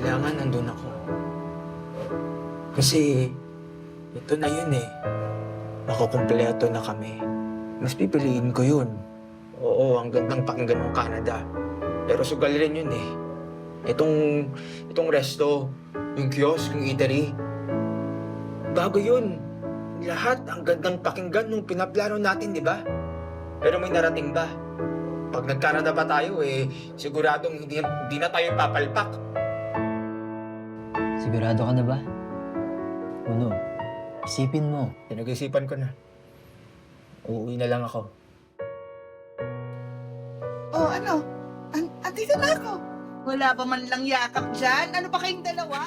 Kailangan nandun ako. Kasi, ito na yun eh. Nakukumpleto na kami. Mas pipiliin ko yun. Oo, ang gandang pakinggan ng Canada. Pero sugal rin yun eh. Itong resto, yung kiosk, yung eatery. Bago yun. Lahat ang gandang pakinggan nung pinaplano natin, di ba? Pero may narating ba? Pag nag-Canada pa tayo eh, siguradong hindi na tayo papalpak. Sigurado ka na ba? Uno, isipin mo. Pinag-isipan ko na. Uuwi na lang ako. Oh, ano? Andito na ako. Wala pa man lang yakap dyan. Ano pa kayong dalawa?